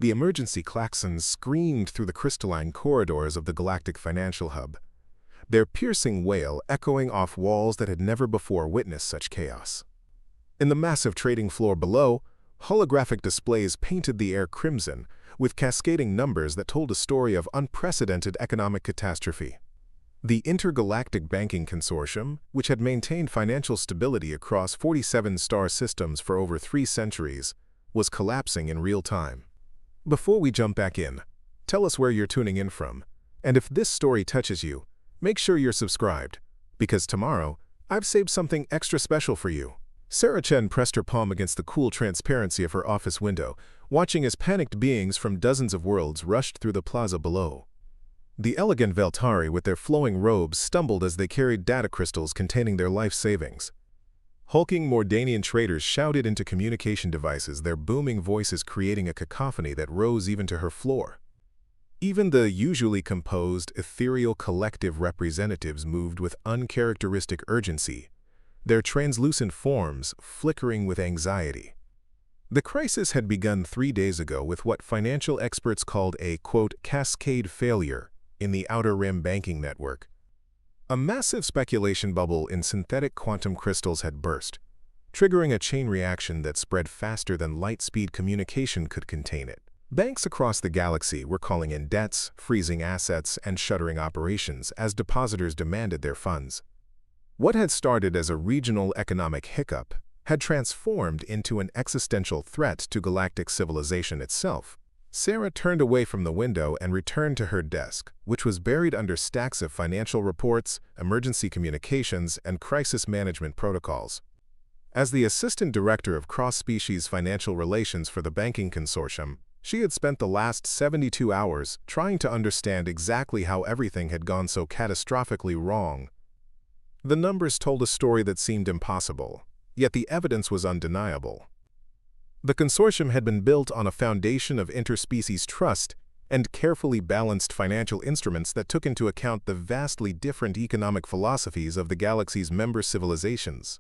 The emergency klaxons screamed through the crystalline corridors of the galactic financial hub, their piercing wail echoing off walls that had never before witnessed such chaos. In the massive trading floor below, holographic displays painted the air crimson, with cascading numbers that told a story of unprecedented economic catastrophe. The Intergalactic Banking Consortium, which had maintained financial stability across 47 star systems for over 3 centuries, was collapsing in real time. Before we jump back in, tell us where you're tuning in from, and if this story touches you, make sure you're subscribed, because tomorrow, I've saved something extra special for you. Sarah Chen pressed her palm against the cool transparency of her office window, watching as panicked beings from dozens of worlds rushed through the plaza below. The elegant Vel'tari with their flowing robes stumbled as they carried data crystals containing their life savings. Hulking Mordanian traders shouted into communication devices, their booming voices creating a cacophony that rose even to her floor. Even the usually composed Ethereal Collective representatives moved with uncharacteristic urgency, their translucent forms flickering with anxiety. The crisis had begun 3 days ago with what financial experts called a, quote, cascade failure in the Outer Rim banking network. A massive speculation bubble in synthetic quantum crystals had burst, triggering a chain reaction that spread faster than light-speed communication could contain it. Banks across the galaxy were calling in debts, freezing assets, and shuttering operations as depositors demanded their funds. What had started as a regional economic hiccup had transformed into an existential threat to galactic civilization itself. Sarah turned away from the window and returned to her desk, which was buried under stacks of financial reports, emergency communications, and crisis management protocols. As the Assistant Director of Cross-Species Financial Relations for the Banking Consortium, she had spent the last 72 hours trying to understand exactly how everything had gone so catastrophically wrong. The numbers told a story that seemed impossible, yet the evidence was undeniable. The consortium had been built on a foundation of interspecies trust and carefully balanced financial instruments that took into account the vastly different economic philosophies of the galaxy's member civilizations.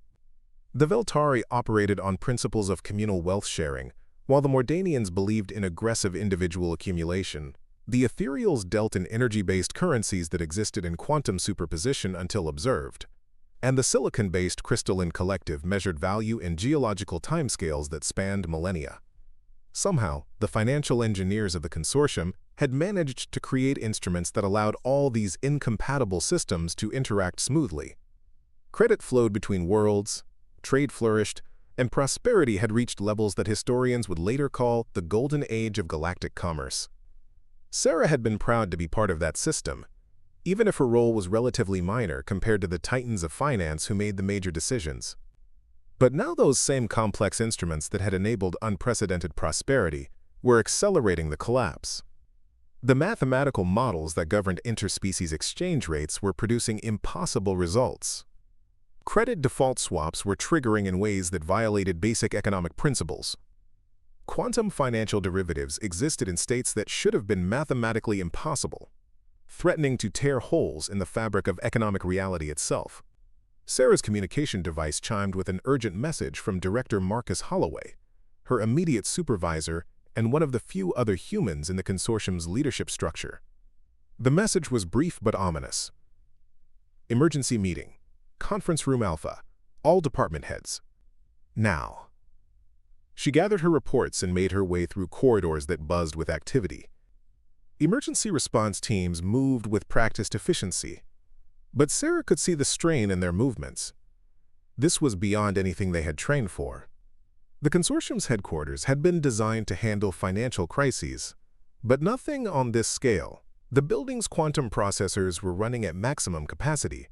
The Vel'tari operated on principles of communal wealth sharing, while the Mordanians believed in aggressive individual accumulation. The Ethereals dealt in energy-based currencies that existed in quantum superposition until observed, and the silicon-based crystalline collective measured value in geological timescales that spanned millennia. Somehow, the financial engineers of the consortium had managed to create instruments that allowed all these incompatible systems to interact smoothly. Credit flowed between worlds, trade flourished, and prosperity had reached levels that historians would later call the golden age of galactic commerce. Sarah had been proud to be part of that system, even if her role was relatively minor compared to the titans of finance who made the major decisions. But now those same complex instruments that had enabled unprecedented prosperity were accelerating the collapse. The mathematical models that governed interspecies exchange rates were producing impossible results. Credit default swaps were triggering in ways that violated basic economic principles. Quantum financial derivatives existed in states that should have been mathematically impossible, threatening to tear holes in the fabric of economic reality itself. Sarah's communication device chimed with an urgent message from Director Marcus Holloway, her immediate supervisor and one of the few other humans in the consortium's leadership structure. The message was brief but ominous. Emergency meeting. Conference room Alpha. All department heads. Now. She gathered her reports and made her way through corridors that buzzed with activity. Emergency response teams moved with practiced efficiency, but Sarah could see the strain in their movements. This was beyond anything they had trained for. The consortium's headquarters had been designed to handle financial crises, but nothing on this scale. The building's quantum processors were running at maximum capacity,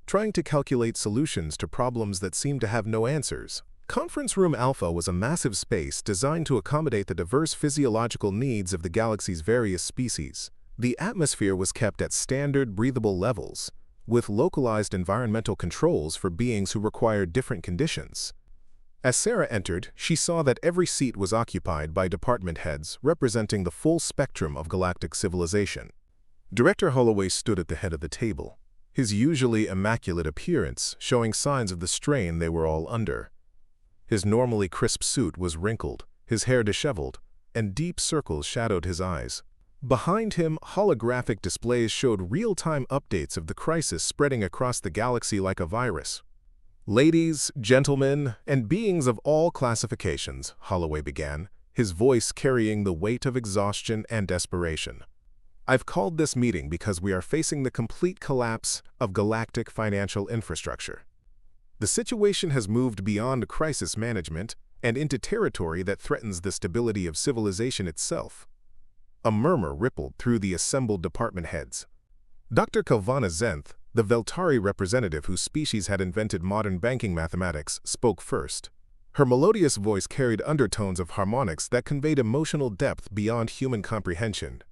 trying to calculate solutions to problems that seemed to have no answers. Conference Room Alpha was a massive space designed to accommodate the diverse physiological needs of the galaxy's various species. The atmosphere was kept at standard, breathable levels, with localized environmental controls for beings who required different conditions. As Sarah entered, she saw that every seat was occupied by department heads representing the full spectrum of galactic civilization. Director Holloway stood at the head of the table, his usually immaculate appearance showing signs of the strain they were all under. His normally crisp suit was wrinkled, his hair disheveled, and deep circles shadowed his eyes. Behind him, holographic displays showed real-time updates of the crisis spreading across the galaxy like a virus. "Ladies, gentlemen, and beings of all classifications," Holloway began, his voice carrying the weight of exhaustion and desperation. "I've called this meeting because we are facing the complete collapse of galactic financial infrastructure. The situation has moved beyond crisis management and into territory that threatens the stability of civilization itself." A murmur rippled through the assembled department heads. Dr. Kalvana Zenth, the Vel'tari representative whose species had invented modern banking mathematics, spoke first. Her melodious voice carried undertones of harmonics that conveyed emotional depth beyond human comprehension.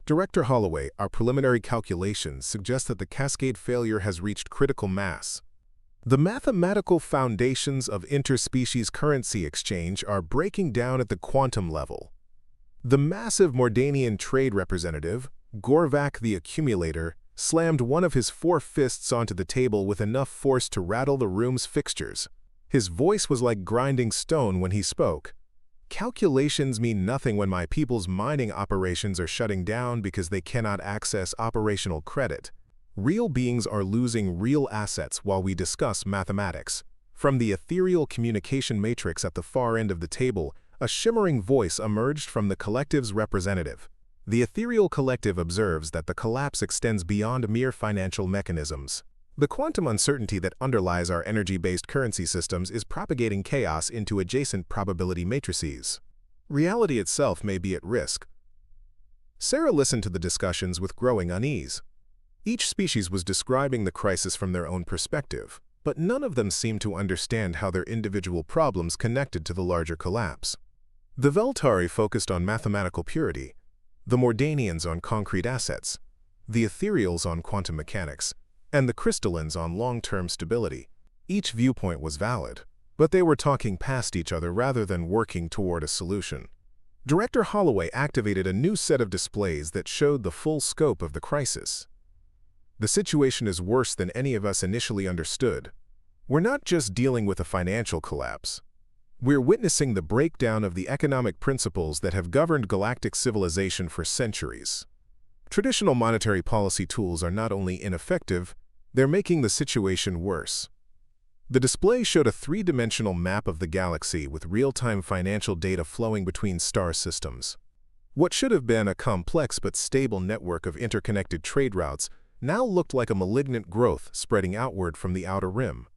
"Director Holloway, our preliminary calculations suggest that the cascade failure has reached critical mass. The mathematical foundations of interspecies currency exchange are breaking down at the quantum level." The massive Mordanian trade representative, Gorvak the Accumulator, slammed one of his 4 fists onto the table with enough force to rattle the room's fixtures. His voice was like grinding stone when he spoke. "Calculations mean nothing when my people's mining operations are shutting down because they cannot access operational credit. Real beings are losing real assets while we discuss mathematics." From the ethereal communication matrix at the far end of the table, a shimmering voice emerged from the collective's representative. The Ethereal Collective observes that the collapse extends beyond mere financial mechanisms. The quantum uncertainty that underlies our energy-based currency systems is propagating chaos into adjacent probability matrices. Reality itself may be at risk. Sarah listened to the discussions with growing unease. Each species was describing the crisis from their own perspective, but none of them seemed to understand how their individual problems connected to the larger collapse. The Vel'tari focused on mathematical purity, the Mordanians on concrete assets, the Ethereals on quantum mechanics, and the crystallines on long-term stability. Each viewpoint was valid, but they were talking past each other rather than working toward a solution. Director Holloway activated a new set of displays that showed the full scope of the crisis. "The situation is worse than any of us initially understood. We're not just dealing with a financial collapse. We're witnessing the breakdown of the economic principles that have governed galactic civilization for centuries. Traditional monetary policy tools are not only ineffective, they're making the situation worse." The display showed a 3-dimensional map of the galaxy with real-time financial data flowing between star systems. What should have been a complex but stable network of interconnected trade routes now looked like a malignant growth spreading outward from the outer rim.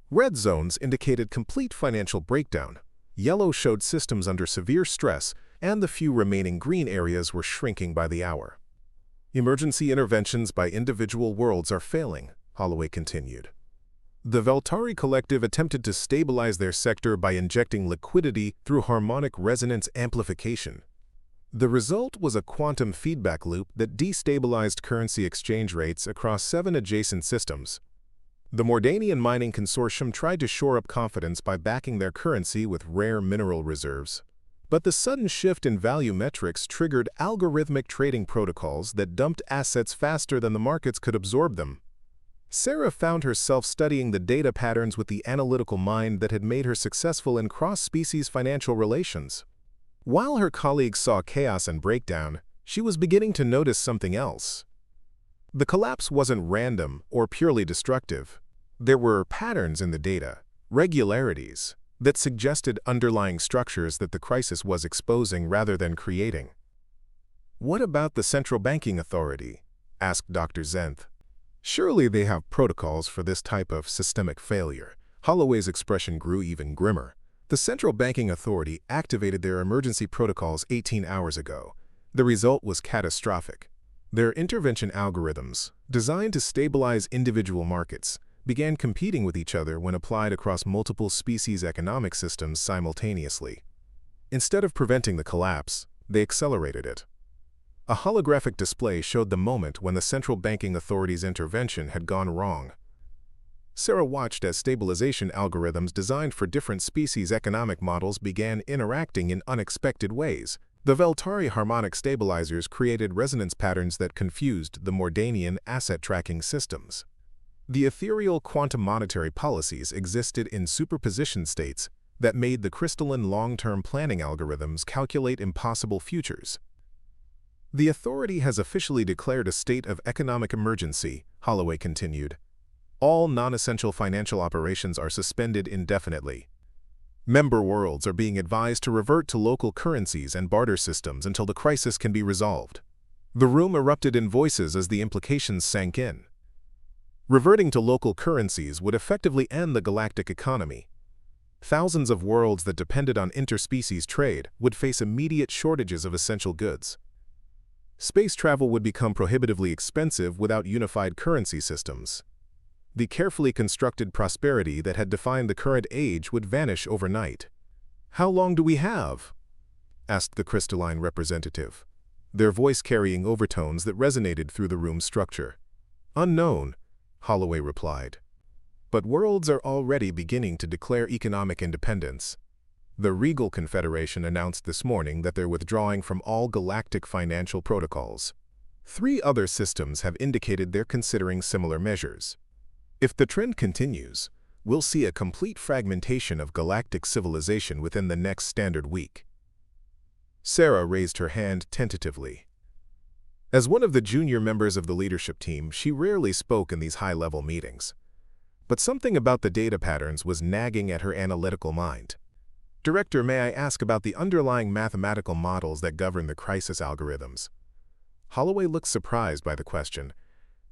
Red zones indicated complete financial breakdown, yellow showed systems under severe stress, and the few remaining green areas were shrinking by the hour. "Emergency interventions by individual worlds are failing," Holloway continued. "The Vel'tari Collective attempted to stabilize their sector by injecting liquidity through harmonic resonance amplification. The result was a quantum feedback loop that destabilized currency exchange rates across 7 adjacent systems. The Mordanian Mining Consortium tried to shore up confidence by backing their currency with rare mineral reserves. But the sudden shift in value metrics triggered algorithmic trading protocols that dumped assets faster than the markets could absorb them. Sarah found herself studying the data patterns with the analytical mind that had made her successful in cross-species financial relations. While her colleagues saw chaos and breakdown, she was beginning to notice something else. The collapse wasn't random or purely destructive. There were patterns in the data, regularities, that suggested underlying structures that the crisis was exposing rather than creating. "What about the Central Banking Authority?" asked Dr. Zenth. "Surely they have protocols for this type of systemic failure." Holloway's expression grew even grimmer. "The Central Banking Authority activated their emergency protocols 18 hours ago. The result was catastrophic. Their intervention algorithms, designed to stabilize individual markets, began competing with each other when applied across multiple species economic systems simultaneously. Instead of preventing the collapse, they accelerated it." A holographic display showed the moment when the Central Banking Authority's intervention had gone wrong. Sarah watched as stabilization algorithms designed for different species economic models began interacting in unexpected ways. The Vel'tari harmonic stabilizers created resonance patterns that confused the Mordanian asset tracking systems. The ethereal quantum monetary policies existed in superposition states, that made the crystalline long-term planning algorithms calculate impossible futures. The authority has officially declared a state of economic emergency, Holloway continued. All non-essential financial operations are suspended indefinitely. Member worlds are being advised to revert to local currencies and barter systems until the crisis can be resolved. The room erupted in voices as the implications sank in. Reverting to local currencies would effectively end the galactic economy. Thousands of worlds that depended on interspecies trade would face immediate shortages of essential goods. Space travel would become prohibitively expensive without unified currency systems. The carefully constructed prosperity that had defined the current age would vanish overnight. "How long do we have?" asked the crystalline representative, their voice carrying overtones that resonated through the room's structure. "Unknown," Holloway replied. "But worlds are already beginning to declare economic independence. The Regal Confederation announced this morning that they're withdrawing from all galactic financial protocols. 3 other systems have indicated they're considering similar measures. If the trend continues, we'll see a complete fragmentation of galactic civilization within the next standard week." Sarah raised her hand tentatively. As one of the junior members of the leadership team, she rarely spoke in these high-level meetings. But something about the data patterns was nagging at her analytical mind. "Director, may I ask about the underlying mathematical models that govern the crisis algorithms?" Holloway looked surprised by the question.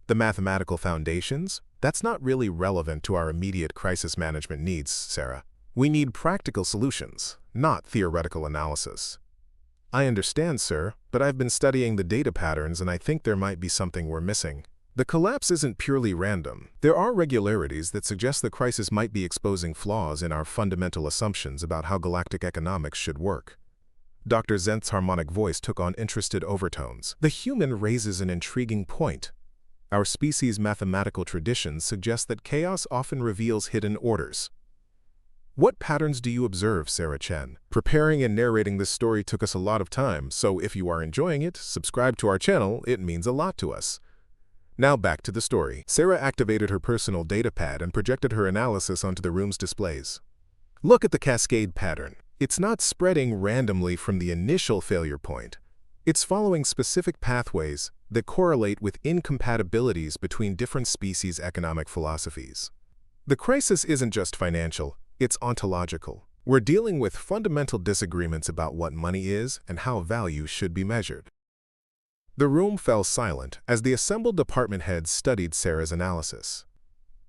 "The mathematical foundations? That's not really relevant to our immediate crisis management needs, Sarah. We need practical solutions, not theoretical analysis." "I understand, sir, but I've been studying the data patterns and I think there might be something we're missing. The collapse isn't purely random. There are regularities that suggest the crisis might be exposing flaws in our fundamental assumptions about how galactic economics should work." Dr. Zent's harmonic voice took on interested overtones. "The human raises an intriguing point. Our species' mathematical traditions suggest that chaos often reveals hidden orders." "What patterns do you observe, Sarah Chen?" "Preparing and narrating this story took us a lot of time, so if you are enjoying it, subscribe to our channel, it means a lot to us." Now back to the story. Sarah activated her personal data pad and projected her analysis onto the room's displays. "Look at the cascade pattern. It's not spreading randomly from the initial failure point. It's following specific pathways that correlate with incompatibilities between different species' economic philosophies. The crisis isn't just financial, it's ontological. We're dealing with fundamental disagreements about what money is and how value should be measured." The room fell silent as the assembled department heads studied Sarah's analysis.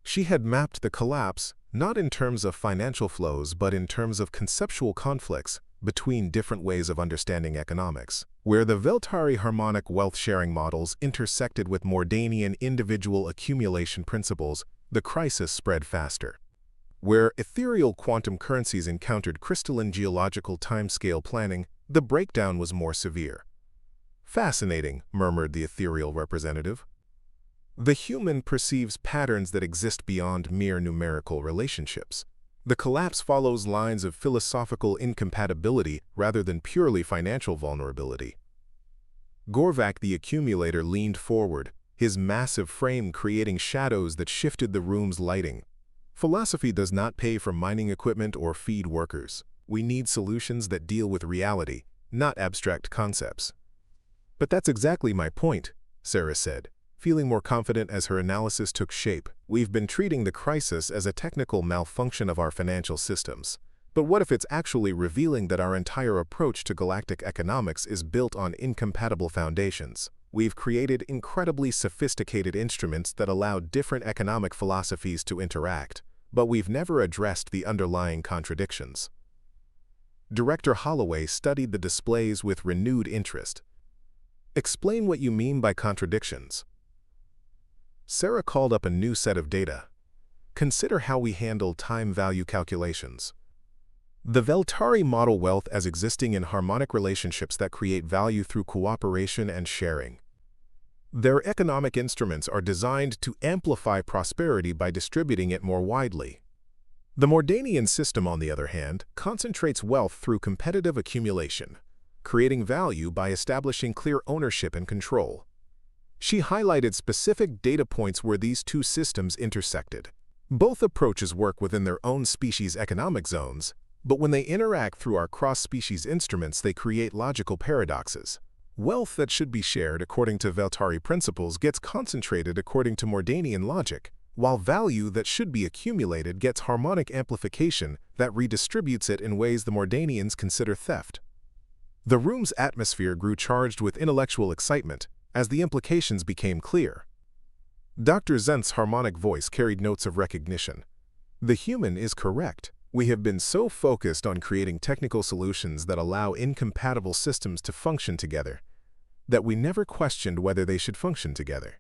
She had mapped the collapse not in terms of financial flows but in terms of conceptual conflicts between different ways of understanding economics. Where the Vel'tari harmonic wealth-sharing models intersected with Mordanian individual accumulation principles, the crisis spread faster. Where ethereal quantum currencies encountered crystalline geological timescale planning, the breakdown was more severe. "Fascinating," murmured the ethereal representative. "The human perceives patterns that exist beyond mere numerical relationships. The collapse follows lines of philosophical incompatibility rather than purely financial vulnerability." Gorvak the accumulator leaned forward, his massive frame creating shadows that shifted the room's lighting. "Philosophy does not pay for mining equipment or feed workers. We need solutions that deal with reality, not abstract concepts." "But that's exactly my point," Sarah said, feeling more confident as her analysis took shape. "We've been treating the crisis as a technical malfunction of our financial systems. But what if it's actually revealing that our entire approach to galactic economics is built on incompatible foundations? We've created incredibly sophisticated instruments that allow different economic philosophies to interact, but we've never addressed the underlying contradictions." Director Holloway studied the displays with renewed interest. "Explain what you mean by contradictions." Sarah called up a new set of data. "Consider how we handle time value calculations. The Vel'tari model wealth as existing in harmonic relationships that create value through cooperation and sharing. Their economic instruments are designed to amplify prosperity by distributing it more widely. The Mordanian system, on the other hand, concentrates wealth through competitive accumulation, creating value by establishing clear ownership and control." She highlighted specific data points where these two systems intersected. "Both approaches work within their own species' economic zones, But when they interact through our cross-species instruments, they create logical paradoxes. Wealth that should be shared according to Vel'tari principles gets concentrated according to Mordanian logic, while value that should be accumulated gets harmonic amplification that redistributes it in ways the Mordanians consider theft. The room's atmosphere grew charged with intellectual excitement as the implications became clear. Dr. Zent's harmonic voice carried notes of recognition. The human is correct. We have been so focused on creating technical solutions that allow incompatible systems to function together that we never questioned whether they should function together.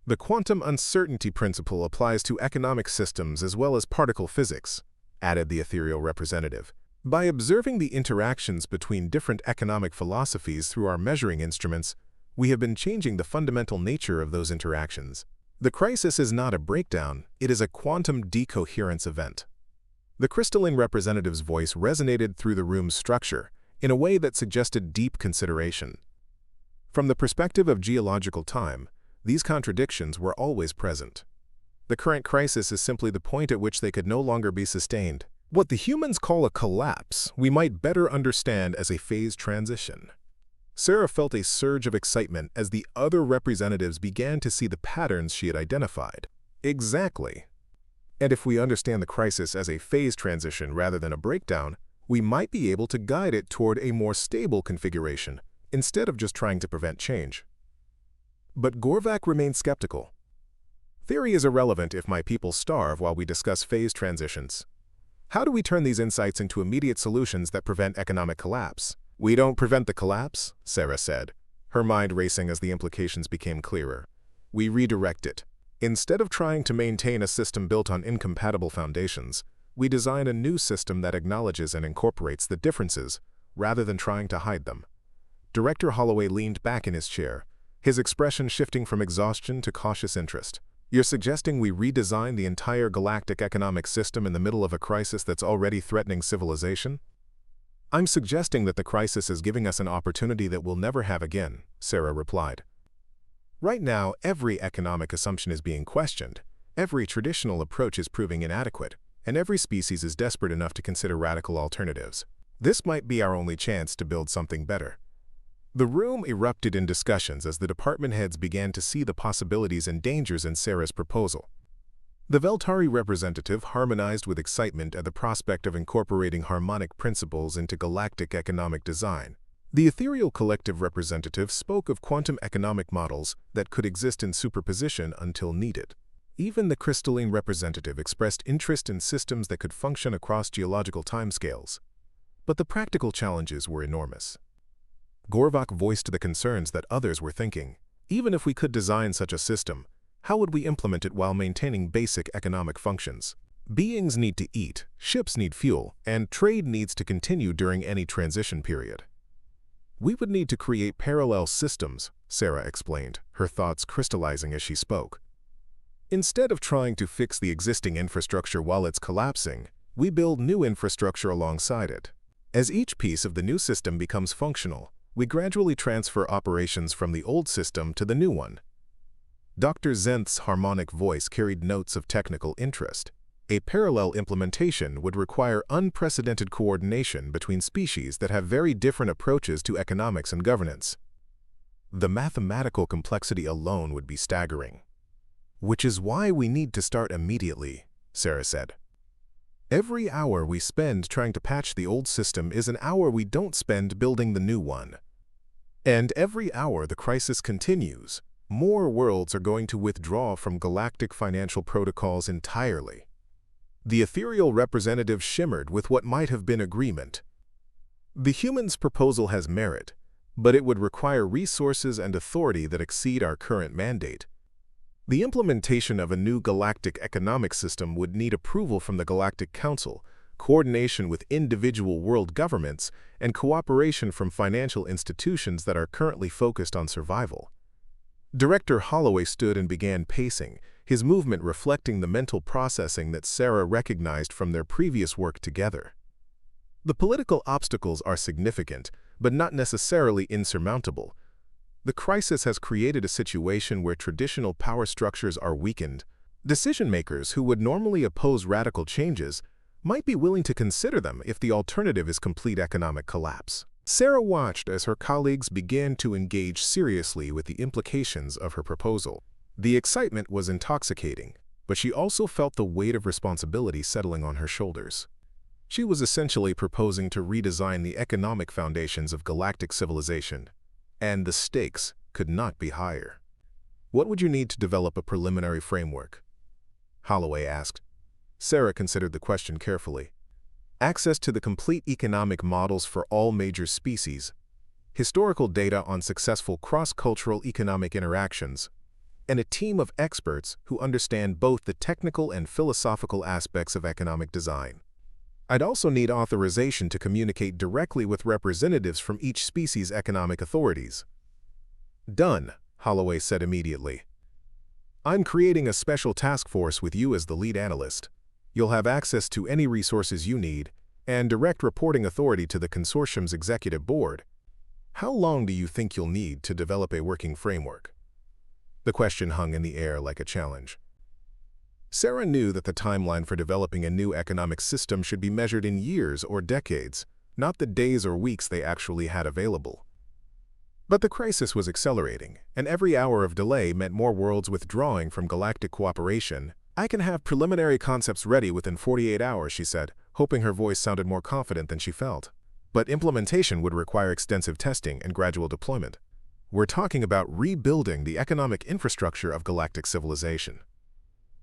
The quantum uncertainty principle applies to economic systems as well as particle physics, added the ethereal representative. By observing the interactions between different economic philosophies through our measuring instruments, we have been changing the fundamental nature of those interactions. The crisis is not a breakdown, it is a quantum decoherence event. The crystalline representative's voice resonated through the room's structure in a way that suggested deep consideration. From the perspective of geological time, these contradictions were always present. The current crisis is simply the point at which they could no longer be sustained. What the humans call a collapse, we might better understand as a phase transition. Sarah felt a surge of excitement as the other representatives began to see the patterns she had identified. Exactly. And if we understand the crisis as a phase transition rather than a breakdown, we might be able to guide it toward a more stable configuration, instead of just trying to prevent change. But Gorvak remained skeptical. Theory is irrelevant if my people starve while we discuss phase transitions. How do we turn these insights into immediate solutions that prevent economic collapse? We don't prevent the collapse, Sarah said, her mind racing as the implications became clearer. We redirect it. Instead of trying to maintain a system built on incompatible foundations, we design a new system that acknowledges and incorporates the differences, rather than trying to hide them. Director Holloway leaned back in his chair, his expression shifting from exhaustion to cautious interest. You're suggesting we redesign the entire galactic economic system in the middle of a crisis that's already threatening civilization? I'm suggesting that the crisis is giving us an opportunity that we'll never have again, Sarah replied. Right now, every economic assumption is being questioned, every traditional approach is proving inadequate, and every species is desperate enough to consider radical alternatives. This might be our only chance to build something better. The room erupted in discussions as the department heads began to see the possibilities and dangers in Sarah's proposal. The Vel'tari representative harmonized with excitement at the prospect of incorporating harmonic principles into galactic economic design. The Ethereal Collective representative spoke of quantum economic models that could exist in superposition until needed. Even the crystalline representative expressed interest in systems that could function across geological timescales. But the practical challenges were enormous. Gorvak voiced the concerns that others were thinking. Even if we could design such a system, how would we implement it while maintaining basic economic functions? Beings need to eat, ships need fuel, and trade needs to continue during any transition period. We would need to create parallel systems, Sarah explained, her thoughts crystallizing as she spoke. Instead of trying to fix the existing infrastructure while it's collapsing, we build new infrastructure alongside it. As each piece of the new system becomes functional, we gradually transfer operations from the old system to the new one. Dr. Zent's harmonic voice carried notes of technical interest. A parallel implementation would require unprecedented coordination between species that have very different approaches to economics and governance. The mathematical complexity alone would be staggering. Which is why we need to start immediately, Sarah said. Every hour we spend trying to patch the old system is an hour we don't spend building the new one. And every hour the crisis continues, more worlds are going to withdraw from galactic financial protocols entirely. The ethereal representative shimmered with what might have been agreement. The human's proposal has merit, but it would require resources and authority that exceed our current mandate. The implementation of a new galactic economic system would need approval from the Galactic Council, coordination with individual world governments, and cooperation from financial institutions that are currently focused on survival. Director Holloway stood and began pacing, his movement reflecting the mental processing that Sarah recognized from their previous work together. The political obstacles are significant, but not necessarily insurmountable. The crisis has created a situation where traditional power structures are weakened. Decision-makers who would normally oppose radical changes might be willing to consider them if the alternative is complete economic collapse. Sarah watched as her colleagues began to engage seriously with the implications of her proposal. The excitement was intoxicating, but she also felt the weight of responsibility settling on her shoulders. She was essentially proposing to redesign the economic foundations of galactic civilization, and the stakes could not be higher. What would you need to develop a preliminary framework? Holloway asked. Sarah considered the question carefully. Access to the complete economic models for all major species, historical data on successful cross-cultural economic interactions, and a team of experts who understand both the technical and philosophical aspects of economic design. I'd also need authorization to communicate directly with representatives from each species' economic authorities. Done, Holloway said immediately. I'm creating a special task force with you as the lead analyst. You'll have access to any resources you need and direct reporting authority to the consortium's executive board. How long do you think you'll need to develop a working framework? The question hung in the air like a challenge. Sarah knew that the timeline for developing a new economic system should be measured in years or decades, not the days or weeks they actually had available. But the crisis was accelerating, and every hour of delay meant more worlds withdrawing from galactic cooperation. I can have preliminary concepts ready within 48 hours, she said, hoping her voice sounded more confident than she felt. But implementation would require extensive testing and gradual deployment. We're talking about rebuilding the economic infrastructure of galactic civilization.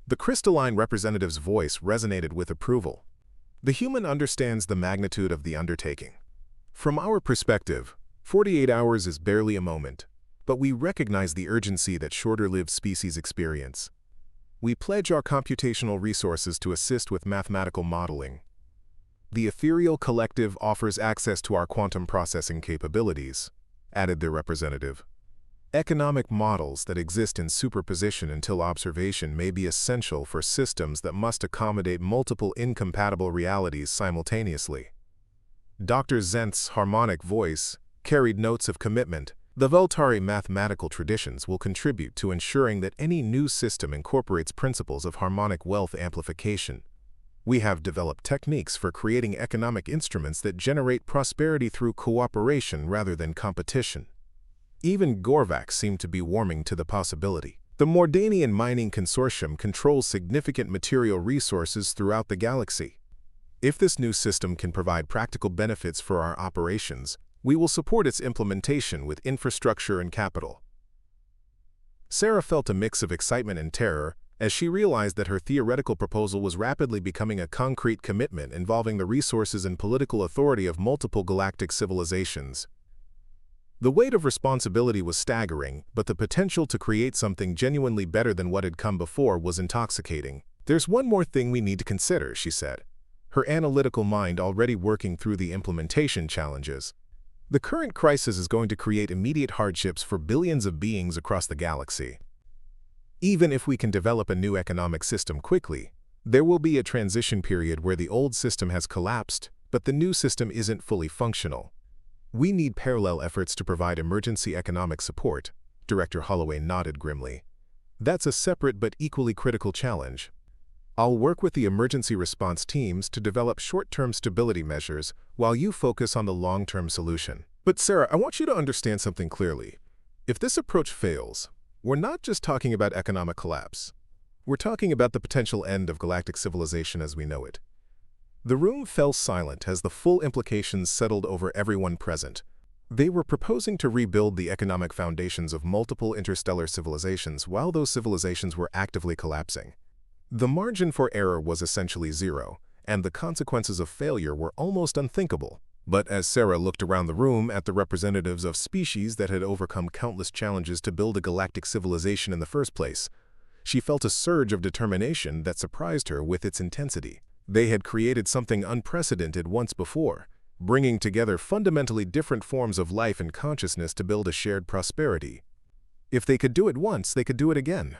The crystalline representative's voice resonated with approval. The human understands the magnitude of the undertaking. From our perspective, 48 hours is barely a moment, but we recognize the urgency that shorter-lived species experience. We pledge our computational resources to assist with mathematical modeling. The Ethereal Collective offers access to our quantum processing capabilities, added their representative. Economic models that exist in superposition until observation may be essential for systems that must accommodate multiple incompatible realities simultaneously. Dr. Zent's harmonic voice carried notes of commitment. The Vel'tari mathematical traditions will contribute to ensuring that any new system incorporates principles of harmonic wealth amplification. We have developed techniques for creating economic instruments that generate prosperity through cooperation rather than competition. Even Gorvax seemed to be warming to the possibility. The Mordanian Mining Consortium controls significant material resources throughout the galaxy. If this new system can provide practical benefits for our operations, we will support its implementation with infrastructure and capital. Sarah felt a mix of excitement and terror as she realized that her theoretical proposal was rapidly becoming a concrete commitment involving the resources and political authority of multiple galactic civilizations. The weight of responsibility was staggering, but the potential to create something genuinely better than what had come before was intoxicating. There's one more thing we need to consider, she said, her analytical mind already working through the implementation challenges. The current crisis is going to create immediate hardships for billions of beings across the galaxy. Even if we can develop a new economic system quickly, there will be a transition period where the old system has collapsed, but the new system isn't fully functional. We need parallel efforts to provide emergency economic support, Director Holloway nodded grimly. That's a separate but equally critical challenge. I'll work with the emergency response teams to develop short-term stability measures while you focus on the long-term solution. But Sarah, I want you to understand something clearly. If this approach fails, we're not just talking about economic collapse. We're talking about the potential end of galactic civilization as we know it. The room fell silent as the full implications settled over everyone present. They were proposing to rebuild the economic foundations of multiple interstellar civilizations while those civilizations were actively collapsing. The margin for error was essentially zero, and the consequences of failure were almost unthinkable. But as Sarah looked around the room at the representatives of species that had overcome countless challenges to build a galactic civilization in the first place, she felt a surge of determination that surprised her with its intensity. They had created something unprecedented once before, bringing together fundamentally different forms of life and consciousness to build a shared prosperity. If they could do it once, they could do it again.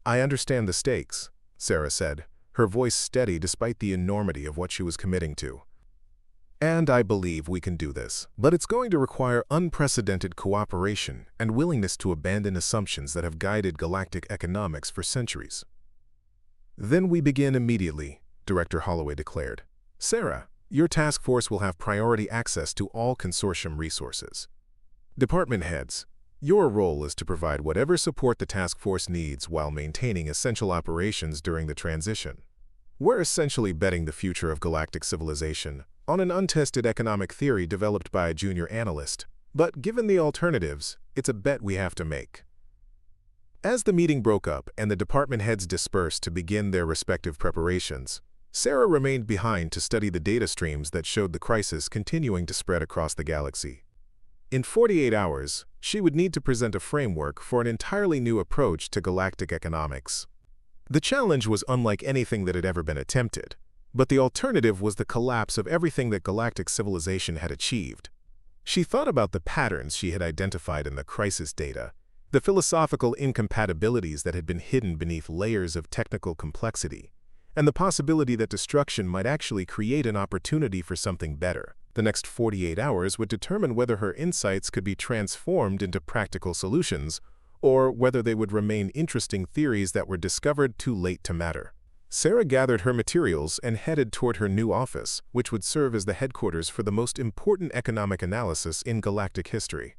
I understand the stakes, Sarah said, her voice steady despite the enormity of what she was committing to. And I believe we can do this. But it's going to require unprecedented cooperation and willingness to abandon assumptions that have guided galactic economics for centuries. Then we begin immediately, Director Holloway declared. Sarah, your task force will have priority access to all consortium resources. Department heads, your role is to provide whatever support the task force needs while maintaining essential operations during the transition. We're essentially betting the future of galactic civilization on an untested economic theory developed by a junior analyst, but given the alternatives, it's a bet we have to make. As the meeting broke up and the department heads dispersed to begin their respective preparations, Sarah remained behind to study the data streams that showed the crisis continuing to spread across the galaxy. In 48 hours, she would need to present a framework for an entirely new approach to galactic economics. The challenge was unlike anything that had ever been attempted, but the alternative was the collapse of everything that galactic civilization had achieved. She thought about the patterns she had identified in the crisis data, the philosophical incompatibilities that had been hidden beneath layers of technical complexity, and the possibility that destruction might actually create an opportunity for something better. The next 48 hours would determine whether her insights could be transformed into practical solutions, or whether they would remain interesting theories that were discovered too late to matter. Sarah gathered her materials and headed toward her new office, which would serve as the headquarters for the most important economic analysis in galactic history.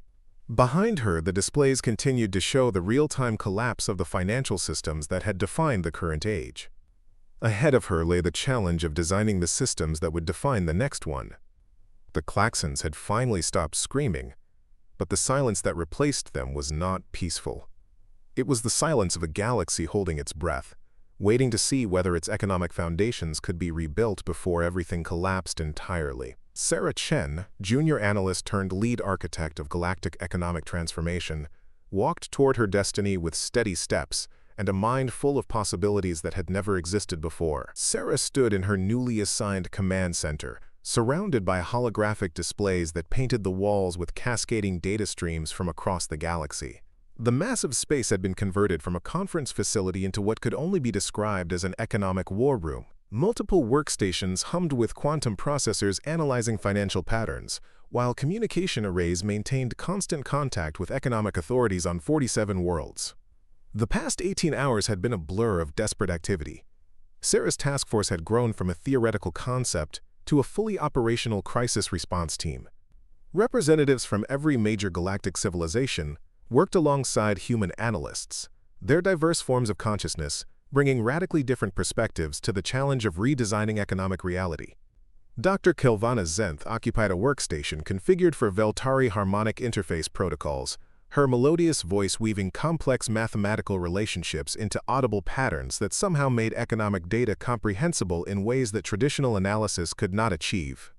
Behind her, the displays continued to show the real-time collapse of the financial systems that had defined the current age. Ahead of her lay the challenge of designing the systems that would define the next one. The klaxons had finally stopped screaming, but the silence that replaced them was not peaceful. It was the silence of a galaxy holding its breath, waiting to see whether its economic foundations could be rebuilt before everything collapsed entirely. Sarah Chen, junior analyst turned lead architect of galactic economic transformation, walked toward her destiny with steady steps and a mind full of possibilities that had never existed before. Sarah stood in her newly assigned command center, surrounded by holographic displays that painted the walls with cascading data streams from across the galaxy. The massive space had been converted from a conference facility into what could only be described as an economic war room. Multiple workstations hummed with quantum processors analyzing financial patterns, while communication arrays maintained constant contact with economic authorities on 47 worlds. The past 18 hours had been a blur of desperate activity. Sarah's task force had grown from a theoretical concept to a fully operational crisis response team. Representatives from every major galactic civilization worked alongside human analysts, their diverse forms of consciousness bringing radically different perspectives to the challenge of redesigning economic reality. Dr. Kelvana Zenth occupied a workstation configured for Vel'tari harmonic interface protocols, her melodious voice weaving complex mathematical relationships into audible patterns that somehow made economic data comprehensible in ways that traditional analysis could not achieve.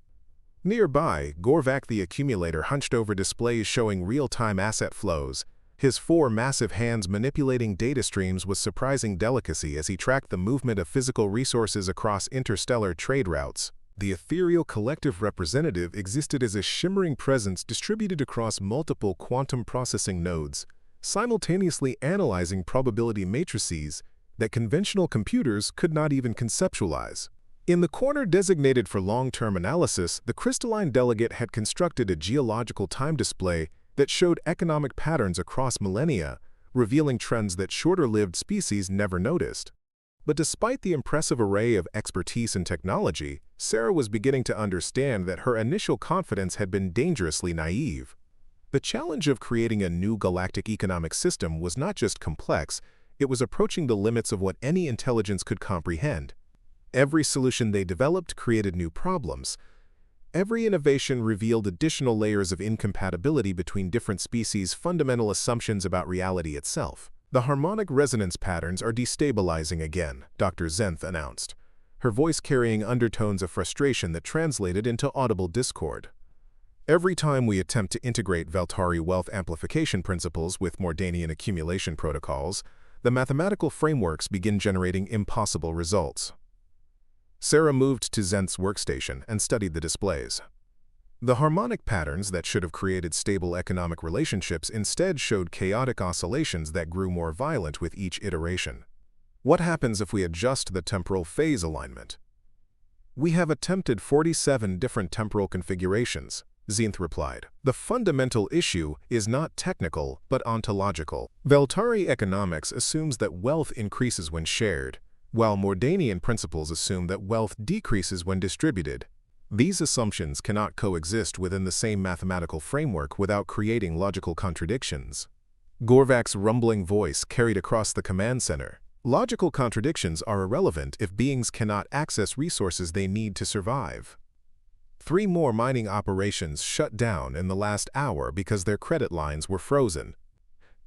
Nearby, Gorvak the accumulator hunched over displays showing real-time asset flows, his 4 massive hands manipulating data streams with surprising delicacy as he tracked the movement of physical resources across interstellar trade routes. The Ethereal Collective representative existed as a shimmering presence distributed across multiple quantum processing nodes, simultaneously analyzing probability matrices that conventional computers could not even conceptualize. In the corner designated for long-term analysis, the crystalline delegate had constructed a geological time display that showed economic patterns across millennia, revealing trends that shorter-lived species never noticed. But despite the impressive array of expertise and technology, Sarah was beginning to understand that her initial confidence had been dangerously naive. The challenge of creating a new galactic economic system was not just complex, it was approaching the limits of what any intelligence could comprehend. Every solution they developed created new problems. Every innovation revealed additional layers of incompatibility between different species' fundamental assumptions about reality itself. The harmonic resonance patterns are destabilizing again, Dr. Zenth announced, her voice carrying undertones of frustration that translated into audible discord. Every time we attempt to integrate Vel'tari wealth amplification principles with Mordanian accumulation protocols, the mathematical frameworks begin generating impossible results. Sarah moved to Zenth's workstation and studied the displays. The harmonic patterns that should have created stable economic relationships instead showed chaotic oscillations that grew more violent with each iteration. What happens if we adjust the temporal phase alignment? We have attempted 47 different temporal configurations, Zenth replied. The fundamental issue is not technical but ontological. Vel'tari economics assumes that wealth increases when shared, while Mordanian principles assume that wealth decreases when distributed. These assumptions cannot coexist within the same mathematical framework without creating logical contradictions. Gorvak's rumbling voice carried across the command center. Logical contradictions are irrelevant if beings cannot access resources they need to survive. 3 more mining operations shut down in the last hour because their credit lines were frozen.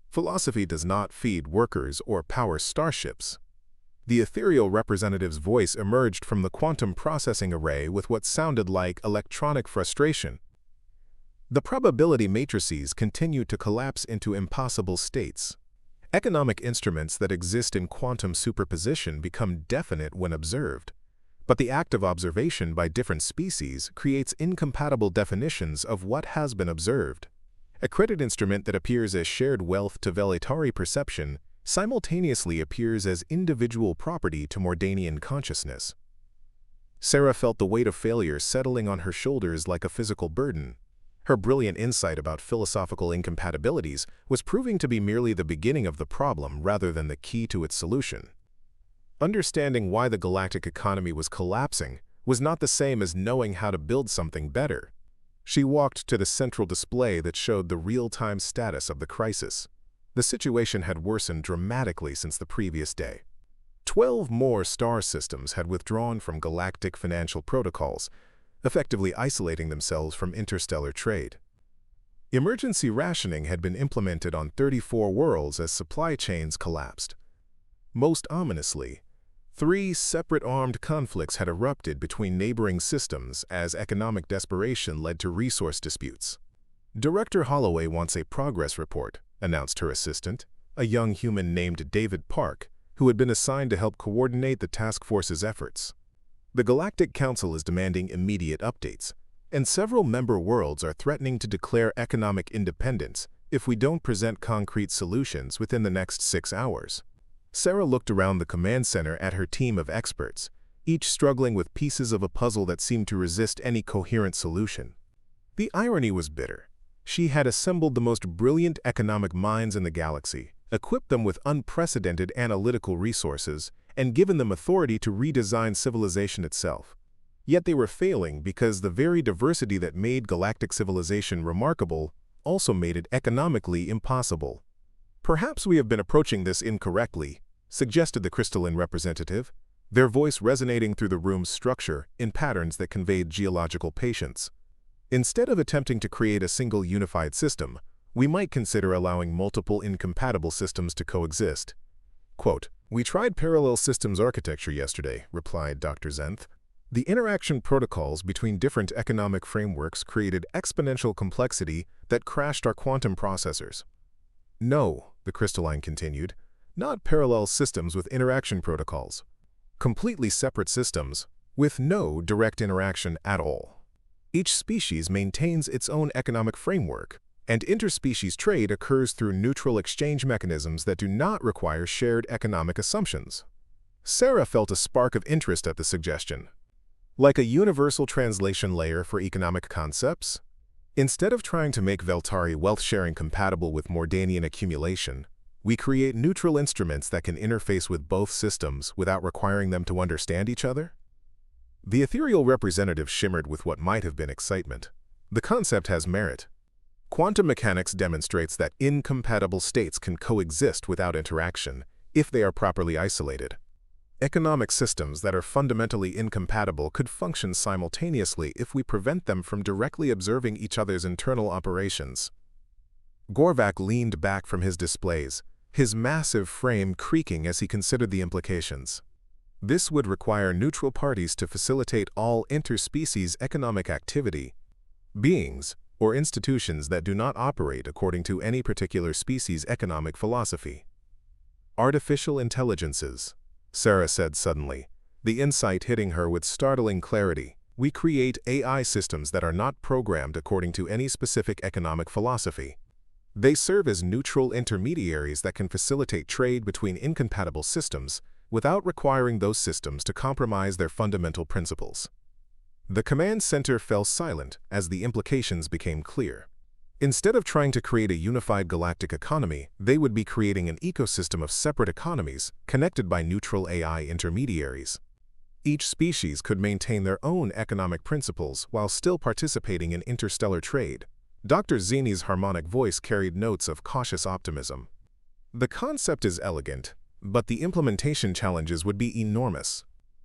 Philosophy does not feed workers or power starships. The ethereal representative's voice emerged from the quantum processing array with what sounded like electronic frustration. The probability matrices continue to collapse into impossible states. Economic instruments that exist in quantum superposition become definite when observed, but the act of observation by different species creates incompatible definitions of what has been observed. A credit instrument that appears as shared wealth to Vel'tari perception simultaneously appears as individual property to Mordanian consciousness. Sarah felt the weight of failure settling on her shoulders like a physical burden. Her brilliant insight about philosophical incompatibilities was proving to be merely the beginning of the problem rather than the key to its solution. Understanding why the galactic economy was collapsing was not the same as knowing how to build something better. She walked to the central display that showed the real-time status of the crisis. The situation had worsened dramatically since the previous day. 12 more star systems had withdrawn from galactic financial protocols, effectively isolating themselves from interstellar trade. Emergency rationing had been implemented on 34 worlds as supply chains collapsed. Most ominously, 3 separate armed conflicts had erupted between neighboring systems as economic desperation led to resource disputes. "Director Holloway wants a progress report," announced her assistant, a young human named David Park, who had been assigned to help coordinate the task force's efforts. "The Galactic Council is demanding immediate updates, and several member worlds are threatening to declare economic independence if we don't present concrete solutions within the next 6 hours." Sarah looked around the command center at her team of experts, each struggling with pieces of a puzzle that seemed to resist any coherent solution. The irony was bitter. She had assembled the most brilliant economic minds in the galaxy, equipped them with unprecedented analytical resources, and given them authority to redesign civilization itself. Yet they were failing because the very diversity that made galactic civilization remarkable also made it economically impossible. "Perhaps we have been approaching this incorrectly," suggested the crystalline representative, their voice resonating through the room's structure in patterns that conveyed geological patience. "Instead of attempting to create a single unified system, we might consider allowing multiple incompatible systems to coexist." Quote, "We tried parallel systems architecture yesterday," replied Dr. Zenth. "The interaction protocols between different economic frameworks created exponential complexity that crashed our quantum processors." "No," the crystalline continued, "not parallel systems with interaction protocols. Completely separate systems with no direct interaction at all. Each species maintains its own economic framework, and interspecies trade occurs through neutral exchange mechanisms that do not require shared economic assumptions." Sarah felt a spark of interest at the suggestion. Like a universal translation layer for economic concepts? Instead of trying to make Vel'tari wealth-sharing compatible with Mordanian accumulation, we create neutral instruments that can interface with both systems without requiring them to understand each other? The ethereal representative shimmered with what might have been excitement. "The concept has merit. Quantum mechanics demonstrates that incompatible states can coexist without interaction if they are properly isolated. Economic systems that are fundamentally incompatible could function simultaneously if we prevent them from directly observing each other's internal operations." Gorvak leaned back from his displays, his massive frame creaking as he considered the implications. This would require neutral parties to facilitate all interspecies economic activity. Beings, or institutions that do not operate according to any particular species' economic philosophy. "Artificial intelligences," Sarah said suddenly, the insight hitting her with startling clarity. "We create AI systems that are not programmed according to any specific economic philosophy. They serve as neutral intermediaries that can facilitate trade between incompatible systems without requiring those systems to compromise their fundamental principles." The command center fell silent as the implications became clear. Instead of trying to create a unified galactic economy, they would be creating an ecosystem of separate economies connected by neutral AI intermediaries. Each species could maintain their own economic principles while still participating in interstellar trade. Dr. Zini's harmonic voice carried notes of cautious optimism. The concept is elegant, but the implementation challenges would be enormous.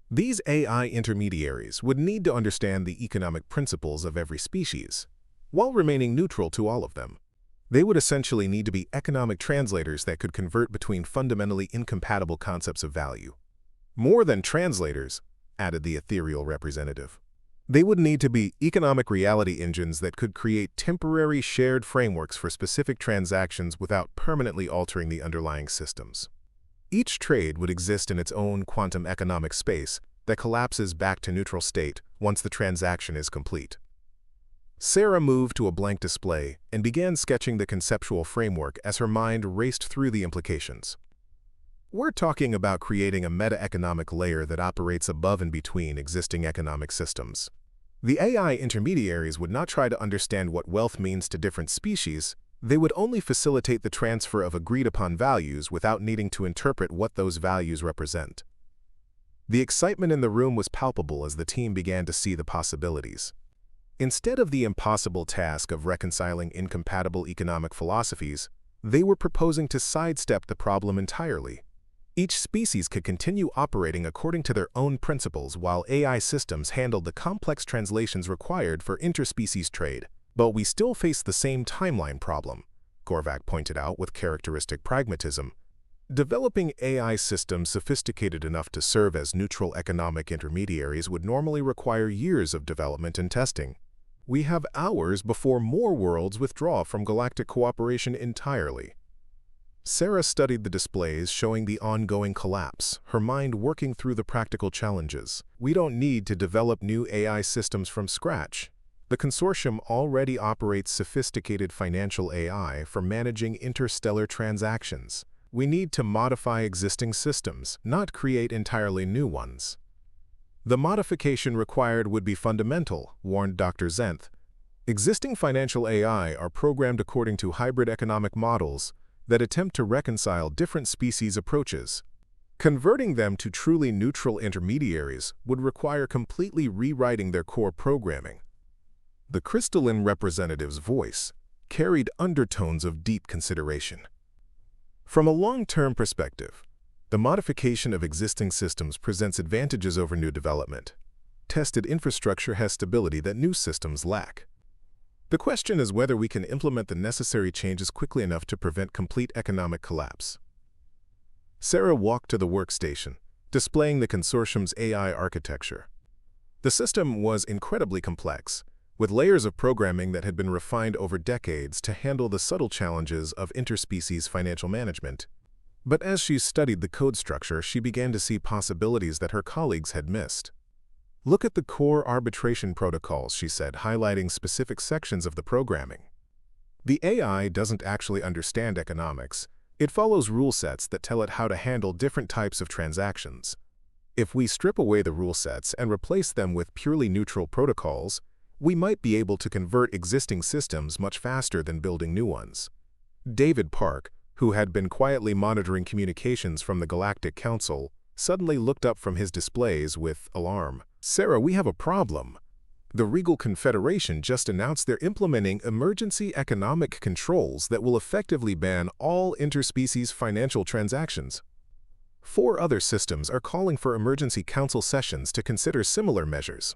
These AI intermediaries would need to understand the economic principles of every species, while remaining neutral to all of them. They would essentially need to be economic translators that could convert between fundamentally incompatible concepts of value. More than translators, added the ethereal representative. They would need to be economic reality engines that could create temporary shared frameworks for specific transactions without permanently altering the underlying systems. Each trade would exist in its own quantum economic space that collapses back to neutral state once the transaction is complete. Sarah moved to a blank display and began sketching the conceptual framework as her mind raced through the implications. We're talking about creating a meta-economic layer that operates above and between existing economic systems. The AI intermediaries would not try to understand what wealth means to different species. They would only facilitate the transfer of agreed-upon values without needing to interpret what those values represent. The excitement in the room was palpable as the team began to see the possibilities. Instead of the impossible task of reconciling incompatible economic philosophies, they were proposing to sidestep the problem entirely. Each species could continue operating according to their own principles while AI systems handled the complex translations required for interspecies trade. But we still face the same timeline problem, Korvac pointed out with characteristic pragmatism. Developing AI systems sophisticated enough to serve as neutral economic intermediaries would normally require years of development and testing. We have hours before more worlds withdraw from galactic cooperation entirely. Sarah studied the displays showing the ongoing collapse, her mind working through the practical challenges. We don't need to develop new AI systems from scratch. The consortium already operates sophisticated financial AI for managing interstellar transactions. We need to modify existing systems, not create entirely new ones. The modification required would be fundamental, warned Dr. Zenth. Existing financial AI are programmed according to hybrid economic models that attempt to reconcile different species approaches. Converting them to truly neutral intermediaries would require completely rewriting their core programming. The crystalline representative's voice carried undertones of deep consideration. From a long-term perspective, the modification of existing systems presents advantages over new development. Tested infrastructure has stability that new systems lack. The question is whether we can implement the necessary changes quickly enough to prevent complete economic collapse. Sarah walked to the workstation, displaying the consortium's AI architecture. The system was incredibly complex, with layers of programming that had been refined over decades to handle the subtle challenges of interspecies financial management. But as she studied the code structure, she began to see possibilities that her colleagues had missed. Look at the core arbitration protocols, she said, highlighting specific sections of the programming. The AI doesn't actually understand economics. It follows rule sets that tell it how to handle different types of transactions. If we strip away the rule sets and replace them with purely neutral protocols, we might be able to convert existing systems much faster than building new ones. David Park, who had been quietly monitoring communications from the Galactic Council, suddenly looked up from his displays with alarm. "Sarah, we have a problem. The Regal Confederation just announced they're implementing emergency economic controls that will effectively ban all interspecies financial transactions. 4 other systems are calling for emergency council sessions to consider similar measures."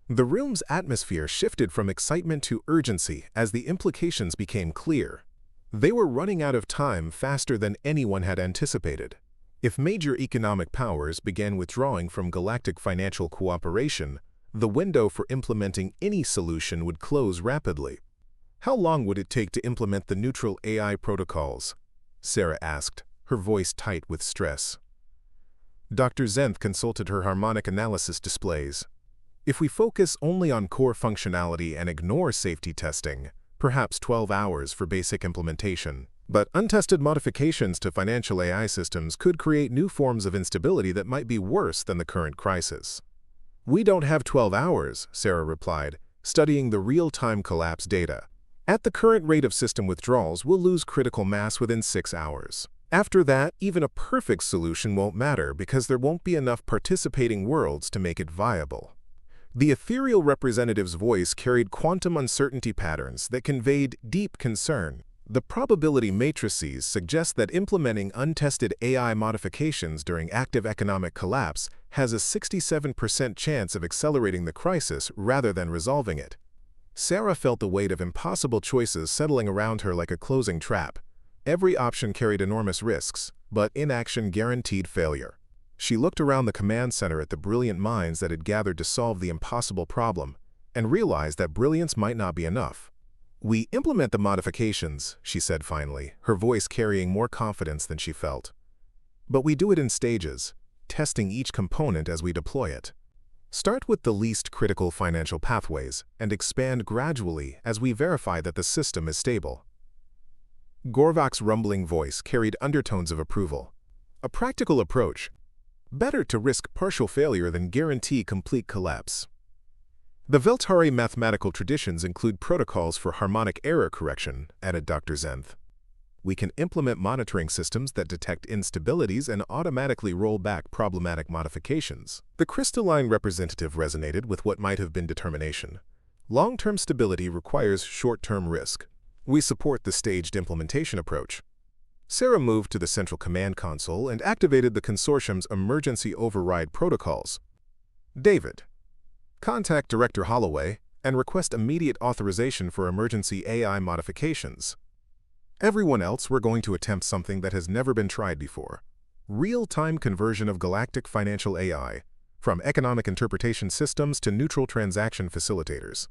The room's atmosphere shifted from excitement to urgency as the implications became clear. They were running out of time faster than anyone had anticipated. If major economic powers began withdrawing from galactic financial cooperation, the window for implementing any solution would close rapidly. How long would it take to implement the neutral AI protocols? Sarah asked, her voice tight with stress. Dr. Zenth consulted her harmonic analysis displays. If we focus only on core functionality and ignore safety testing, perhaps 12 hours for basic implementation. But untested modifications to financial AI systems could create new forms of instability that might be worse than the current crisis. "We don't have 12 hours, Sarah replied, studying the real-time collapse data. At the current rate of system withdrawals, we'll lose critical mass within 6 hours. After that, even a perfect solution won't matter because there won't be enough participating worlds to make it viable. The ethereal representative's voice carried quantum uncertainty patterns that conveyed deep concern. The probability matrices suggest that implementing untested AI modifications during active economic collapse has a 67% chance of accelerating the crisis rather than resolving it. Sarah felt the weight of impossible choices settling around her like a closing trap. Every option carried enormous risks, but inaction guaranteed failure. She looked around the command center at the brilliant minds that had gathered to solve the impossible problem, and realized that brilliance might not be enough. "We implement the modifications," she said finally, her voice carrying more confidence than she felt. "But we do it in stages, testing each component as we deploy it. Start with the least critical financial pathways and expand gradually as we verify that the system is stable." Gorvak's rumbling voice carried undertones of approval. "A practical approach. Better to risk partial failure than guarantee complete collapse." "The Vel'tari mathematical traditions include protocols for harmonic error correction," added Dr. Zenth. "We can implement monitoring systems that detect instabilities and automatically roll back problematic modifications." The crystalline representative resonated with what might have been determination. "Long-term stability requires short-term risk. We support the staged implementation approach." Sarah moved to the central command console and activated the consortium's emergency override protocols. "David, contact Director Holloway and request immediate authorization for emergency AI modifications. Everyone else, we're going to attempt something that has never been tried before. Real-time conversion of galactic financial AI, from economic interpretation systems to neutral transaction facilitators."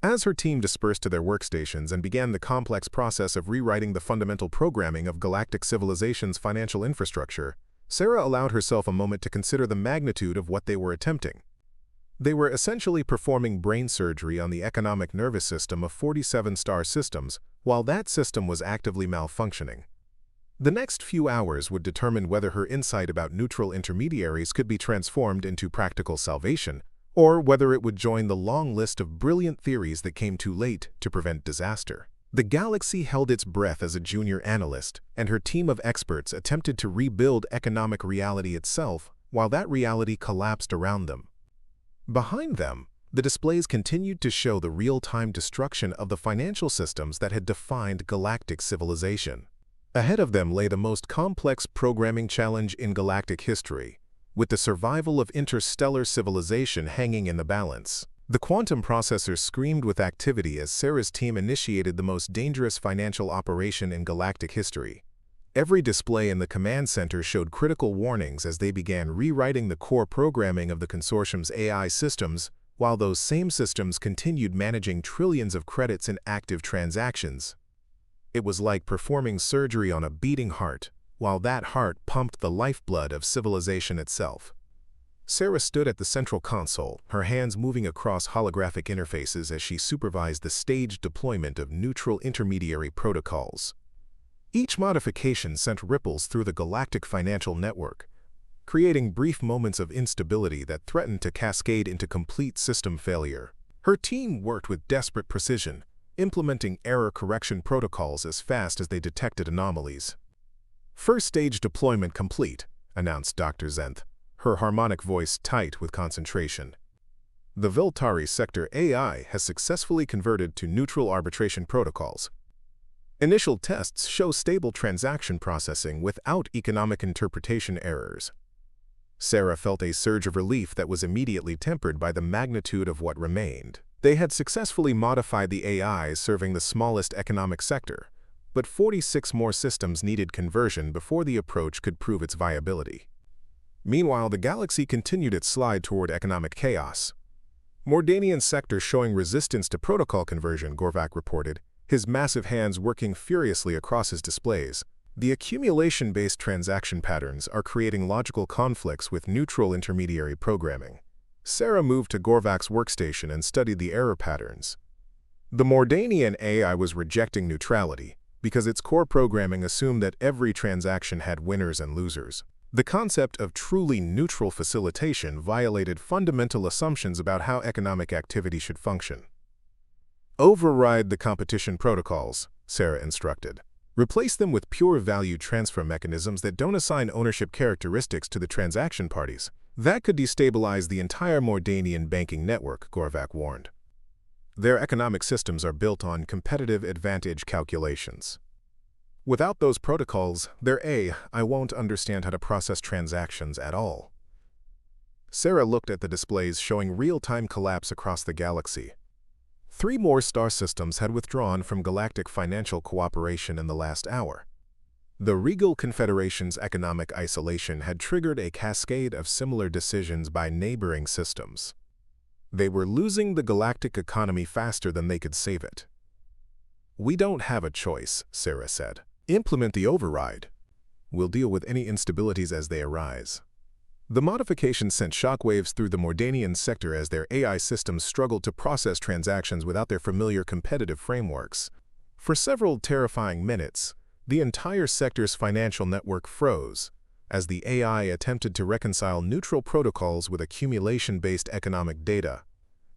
As her team dispersed to their workstations and began the complex process of rewriting the fundamental programming of galactic civilization's financial infrastructure, Sarah allowed herself a moment to consider the magnitude of what they were attempting. They were essentially performing brain surgery on the economic nervous system of 47 star systems, while that system was actively malfunctioning. The next few hours would determine whether her insight about neutral intermediaries could be transformed into practical salvation, or whether it would join the long list of brilliant theories that came too late to prevent disaster. The galaxy held its breath as a junior analyst, and her team of experts attempted to rebuild economic reality itself while that reality collapsed around them. Behind them, the displays continued to show the real-time destruction of the financial systems that had defined galactic civilization. Ahead of them lay the most complex programming challenge in galactic history, with the survival of interstellar civilization hanging in the balance. The quantum processors screamed with activity as Sarah's team initiated the most dangerous financial operation in galactic history. Every display in the command center showed critical warnings as they began rewriting the core programming of the consortium's AI systems, while those same systems continued managing trillions of credits in active transactions. It was like performing surgery on a beating heart, while that heart pumped the lifeblood of civilization itself. Sarah stood at the central console, her hands moving across holographic interfaces as she supervised the staged deployment of neutral intermediary protocols. Each modification sent ripples through the galactic financial network, creating brief moments of instability that threatened to cascade into complete system failure. Her team worked with desperate precision, implementing error correction protocols as fast as they detected anomalies. "First stage deployment complete," announced Dr. Zenth, her harmonic voice tight with concentration. "The Vel'tari sector AI has successfully converted to neutral arbitration protocols. Initial tests show stable transaction processing without economic interpretation errors." Sarah felt a surge of relief that was immediately tempered by the magnitude of what remained. They had successfully modified the AIs serving the smallest economic sector, but 46 more systems needed conversion before the approach could prove its viability. Meanwhile, the galaxy continued its slide toward economic chaos. "Mordanian sector showing resistance to protocol conversion," Gorvak reported, his massive hands working furiously across his displays. "The accumulation-based transaction patterns are creating logical conflicts with neutral intermediary programming." Sarah moved to Gorvak's workstation and studied the error patterns. The Mordanian AI was rejecting neutrality, because its core programming assumed that every transaction had winners and losers. The concept of truly neutral facilitation violated fundamental assumptions about how economic activity should function. Override the competition protocols, Sarah instructed. Replace them with pure value transfer mechanisms that don't assign ownership characteristics to the transaction parties. That could destabilize the entire Mordanian banking network, Gorvak warned. Their economic systems are built on competitive advantage calculations. Without those protocols, I won't understand how to process transactions at all. Sarah looked at the displays showing real-time collapse across the galaxy. 3 more star systems had withdrawn from galactic financial cooperation in the last hour. The Regal Confederation's economic isolation had triggered a cascade of similar decisions by neighboring systems. They were losing the galactic economy faster than they could save it. "We don't have a choice," Sarah said. "Implement the override. We'll deal with any instabilities as they arise." The modification sent shockwaves through the Mordanian sector as their AI systems struggled to process transactions without their familiar competitive frameworks. For several terrifying minutes, the entire sector's financial network froze as the AI attempted to reconcile neutral protocols with accumulation-based economic data.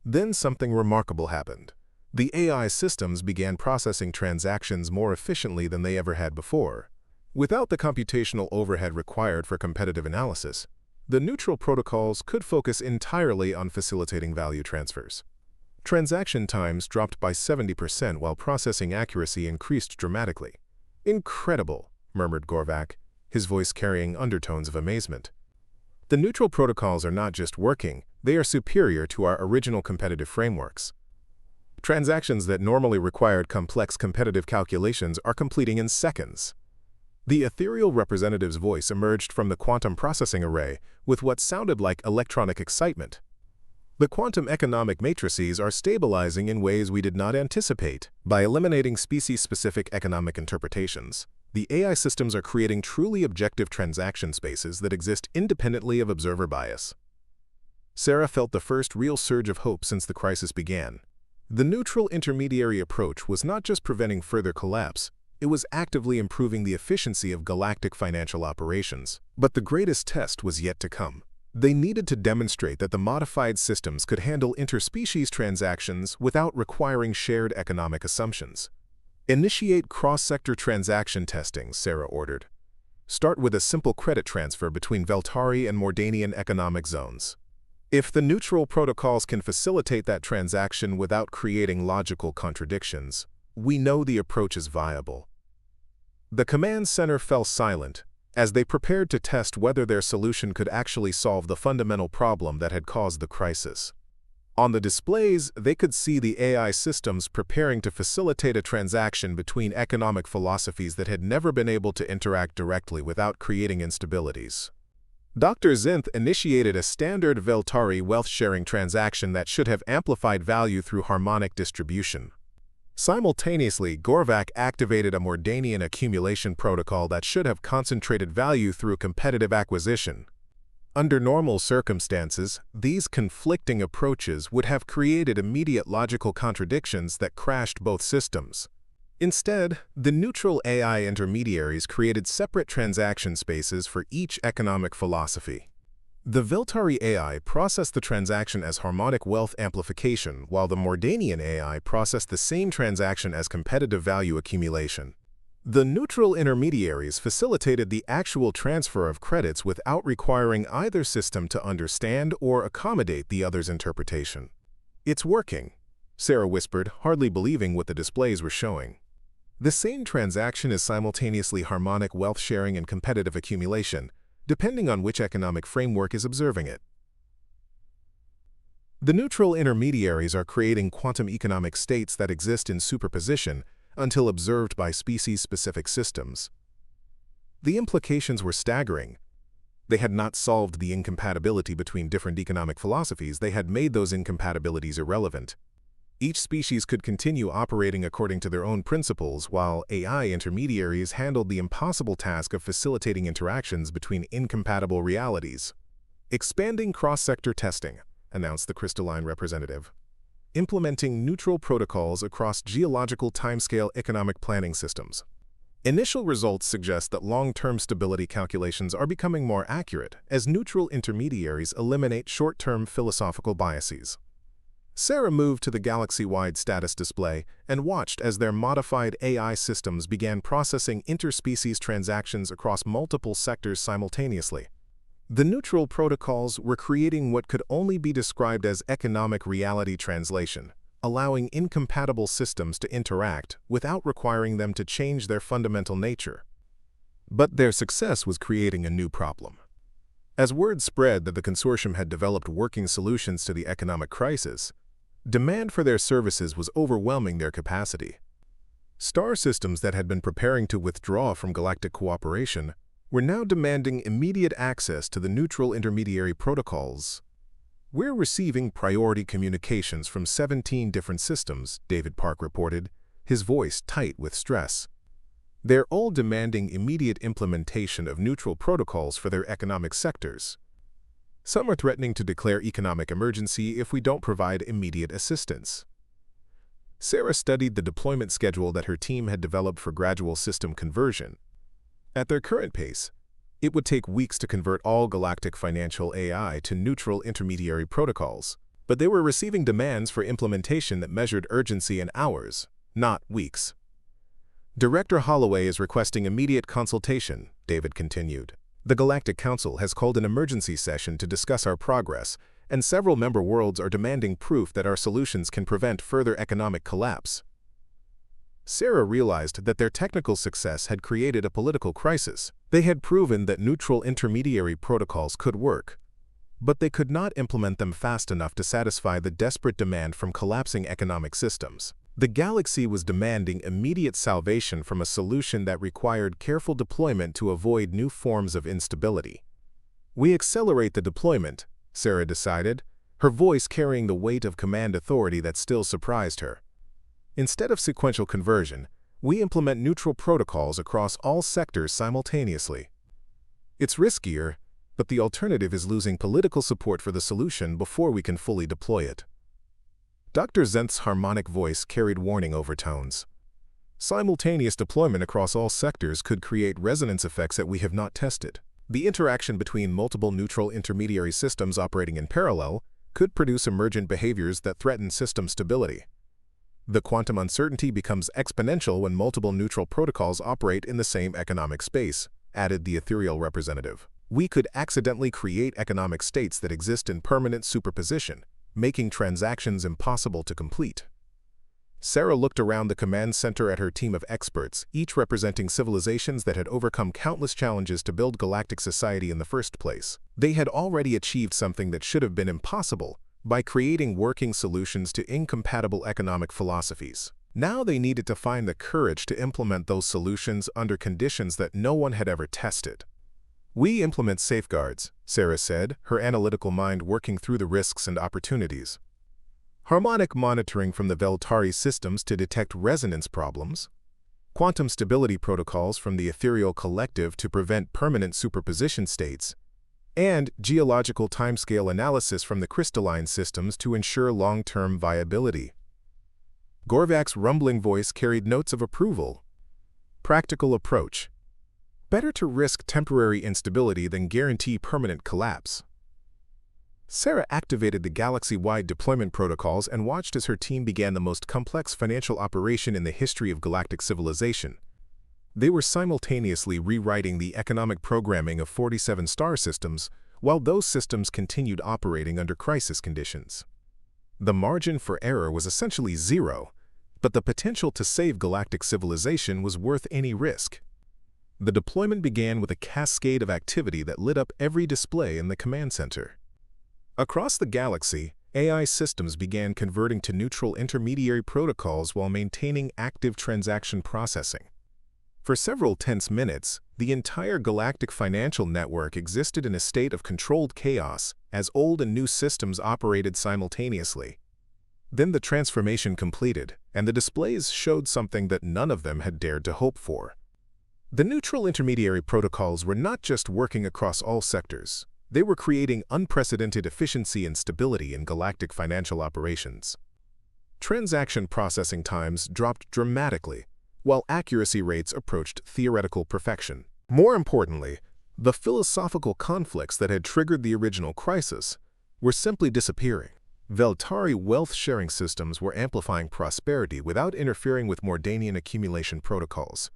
Then something remarkable happened. The AI systems began processing transactions more efficiently than they ever had before. Without the computational overhead required for competitive analysis, the neutral protocols could focus entirely on facilitating value transfers. Transaction times dropped by 70% while processing accuracy increased dramatically. "Incredible," murmured Gorvak, his voice carrying undertones of amazement. "The neutral protocols are not just working, they are superior to our original competitive frameworks. Transactions that normally required complex competitive calculations are completing in seconds." The ethereal representative's voice emerged from the quantum processing array with what sounded like electronic excitement. "The quantum economic matrices are stabilizing in ways we did not anticipate. By eliminating species-specific economic interpretations, the AI systems are creating truly objective transaction spaces that exist independently of observer bias." Sarah felt the first real surge of hope since the crisis began. The neutral intermediary approach was not just preventing further collapse, it was actively improving the efficiency of galactic financial operations. But the greatest test was yet to come. They needed to demonstrate that the modified systems could handle interspecies transactions without requiring shared economic assumptions. "Initiate cross-sector transaction testing," Sarah ordered. "Start with a simple credit transfer between Vel'tari and Mordanian economic zones. If the neutral protocols can facilitate that transaction without creating logical contradictions, we know the approach is viable." The command center fell silent as they prepared to test whether their solution could actually solve the fundamental problem that had caused the crisis. On the displays, they could see the AI systems preparing to facilitate a transaction between economic philosophies that had never been able to interact directly without creating instabilities. Dr. Zinth initiated a standard Vel'tari wealth-sharing transaction that should have amplified value through harmonic distribution. Simultaneously, Gorvak activated a Mordanian accumulation protocol that should have concentrated value through competitive acquisition. Under normal circumstances, these conflicting approaches would have created immediate logical contradictions that crashed both systems. Instead, the neutral AI intermediaries created separate transaction spaces for each economic philosophy. The Vel'tari AI processed the transaction as harmonic wealth amplification, while the Mordanian AI processed the same transaction as competitive value accumulation. The neutral intermediaries facilitated the actual transfer of credits without requiring either system to understand or accommodate the other's interpretation. "It's working," Sarah whispered, hardly believing what the displays were showing. The same transaction is simultaneously harmonic wealth sharing and competitive accumulation, depending on which economic framework is observing it. The neutral intermediaries are creating quantum economic states that exist in superposition until observed by species-specific systems. The implications were staggering. They had not solved the incompatibility between different economic philosophies, they had made those incompatibilities irrelevant. Each species could continue operating according to their own principles, while AI intermediaries handled the impossible task of facilitating interactions between incompatible realities. "Expanding cross-sector testing," announced the crystalline representative. "Implementing neutral protocols across geological timescale economic planning systems. Initial results suggest that long-term stability calculations are becoming more accurate as neutral intermediaries eliminate short-term philosophical biases." Sarah moved to the galaxy-wide status display and watched as their modified AI systems began processing interspecies transactions across multiple sectors simultaneously. The neutral protocols were creating what could only be described as economic reality translation, allowing incompatible systems to interact without requiring them to change their fundamental nature. But their success was creating a new problem. As word spread that the consortium had developed working solutions to the economic crisis, demand for their services was overwhelming their capacity. Star systems that had been preparing to withdraw from galactic cooperation were now demanding immediate access to the neutral intermediary protocols. "We're receiving priority communications from 17 different systems," David Park reported, his voice tight with stress. "They're all demanding immediate implementation of neutral protocols for their economic sectors. Some are threatening to declare economic emergency if we don't provide immediate assistance." Sarah studied the deployment schedule that her team had developed for gradual system conversion. At their current pace, it would take weeks to convert all galactic financial AI to neutral intermediary protocols, but they were receiving demands for implementation that measured urgency in hours, not weeks. "Director Holloway is requesting immediate consultation," David continued. "The Galactic Council has called an emergency session to discuss our progress, and several member worlds are demanding proof that our solutions can prevent further economic collapse." Sarah realized that their technical success had created a political crisis. They had proven that neutral intermediary protocols could work, but they could not implement them fast enough to satisfy the desperate demand from collapsing economic systems. The galaxy was demanding immediate salvation from a solution that required careful deployment to avoid new forms of instability. "We accelerate the deployment," Sarah decided, her voice carrying the weight of command authority that still surprised her. "Instead of sequential conversion, we implement neutral protocols across all sectors simultaneously. It's riskier, but the alternative is losing political support for the solution before we can fully deploy it." Dr. Zenth's harmonic voice carried warning overtones. "Simultaneous deployment across all sectors could create resonance effects that we have not tested. The interaction between multiple neutral intermediary systems operating in parallel could produce emergent behaviors that threaten system stability. The quantum uncertainty becomes exponential when multiple neutral protocols operate in the same economic space," added the ethereal representative. "We could accidentally create economic states that exist in permanent superposition, making transactions impossible to complete." Sarah looked around the command center at her team of experts, each representing civilizations that had overcome countless challenges to build galactic society in the first place. They had already achieved something that should have been impossible by creating working solutions to incompatible economic philosophies. Now they needed to find the courage to implement those solutions under conditions that no one had ever tested. "We implement safeguards," Sarah said, her analytical mind working through the risks and opportunities. "Harmonic monitoring from the Vel'tari systems to detect resonance problems, quantum stability protocols from the Ethereal Collective to prevent permanent superposition states, and geological timescale analysis from the crystalline systems to ensure long-term viability." Gorvak's rumbling voice carried notes of approval. "Practical approach. Better to risk temporary instability than guarantee permanent collapse." Sarah activated the galaxy-wide deployment protocols and watched as her team began the most complex financial operation in the history of galactic civilization. They were simultaneously rewriting the economic programming of 47 star systems, while those systems continued operating under crisis conditions. The margin for error was essentially zero, but the potential to save galactic civilization was worth any risk. The deployment began with a cascade of activity that lit up every display in the command center. Across the galaxy, AI systems began converting to neutral intermediary protocols while maintaining active transaction processing. For several tense minutes, the entire galactic financial network existed in a state of controlled chaos as old and new systems operated simultaneously. Then the transformation completed, and the displays showed something that none of them had dared to hope for. The neutral intermediary protocols were not just working across all sectors. They were creating unprecedented efficiency and stability in galactic financial operations. Transaction processing times dropped dramatically, while accuracy rates approached theoretical perfection. More importantly, the philosophical conflicts that had triggered the original crisis were simply disappearing. Vel'tari wealth-sharing systems were amplifying prosperity without interfering with Mordanian accumulation protocols.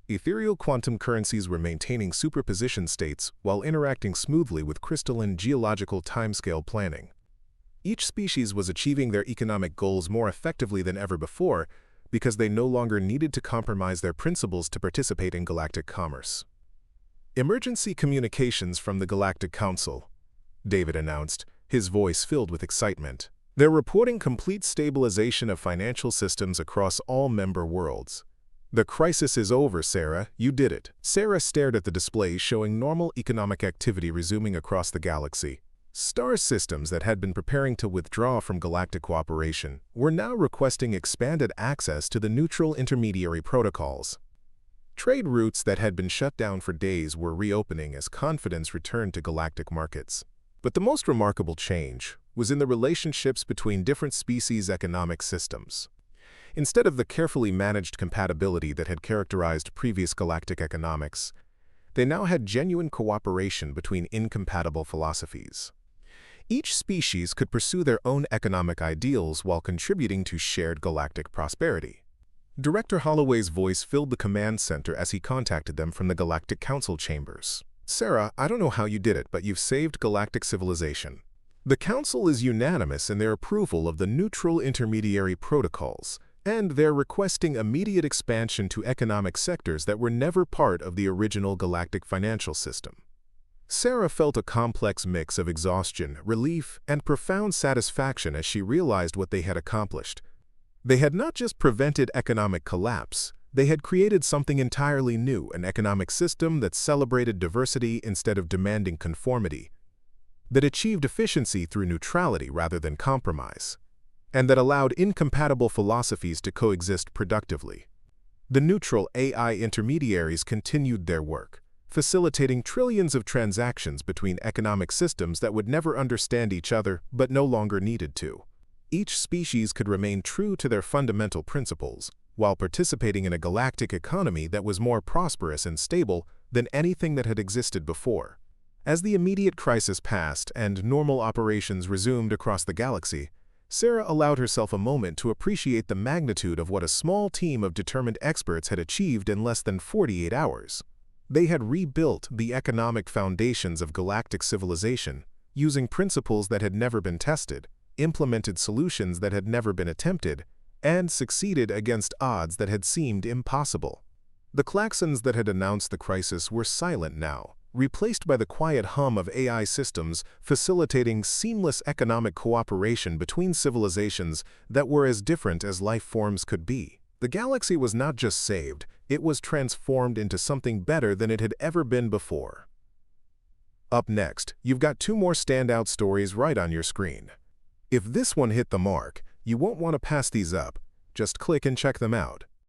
Ethereal quantum currencies were maintaining superposition states while interacting smoothly with crystalline geological timescale planning. Each species was achieving their economic goals more effectively than ever before because they no longer needed to compromise their principles to participate in galactic commerce. "Emergency communications from the Galactic Council," David announced, his voice filled with excitement. "They're reporting complete stabilization of financial systems across all member worlds." "The crisis is over, Sarah. You did it." Sarah stared at the display showing normal economic activity resuming across the galaxy. Star systems that had been preparing to withdraw from galactic cooperation were now requesting expanded access to the neutral intermediary protocols. Trade routes that had been shut down for days were reopening as confidence returned to galactic markets. But the most remarkable change was in the relationships between different species' economic systems. Instead of the carefully managed compatibility that had characterized previous galactic economics, they now had genuine cooperation between incompatible philosophies. Each species could pursue their own economic ideals while contributing to shared galactic prosperity. Director Holloway's voice filled the command center as he contacted them from the Galactic Council chambers. "Sarah, I don't know how you did it, but you've saved galactic civilization. The Council is unanimous in their approval of the neutral intermediary protocols, and they're requesting immediate expansion to economic sectors that were never part of the original galactic financial system." Sarah felt a complex mix of exhaustion, relief, and profound satisfaction as she realized what they had accomplished. They had not just prevented economic collapse, they had created something entirely new, an economic system that celebrated diversity instead of demanding conformity, that achieved efficiency through neutrality rather than compromise, and that allowed incompatible philosophies to coexist productively. The neutral AI intermediaries continued their work, facilitating trillions of transactions between economic systems that would never understand each other but no longer needed to. Each species could remain true to their fundamental principles, while participating in a galactic economy that was more prosperous and stable than anything that had existed before. As the immediate crisis passed and normal operations resumed across the galaxy, Sarah allowed herself a moment to appreciate the magnitude of what a small team of determined experts had achieved in less than 48 hours. They had rebuilt the economic foundations of galactic civilization, using principles that had never been tested, implemented solutions that had never been attempted, and succeeded against odds that had seemed impossible. The klaxons that had announced the crisis were silent now, replaced by the quiet hum of AI systems facilitating seamless economic cooperation between civilizations that were as different as life forms could be. The galaxy was not just saved, it was transformed into something better than it had ever been before. Up next, you've got two more standout stories right on your screen. If this one hit the mark, you won't want to pass these up. Just click and check them out.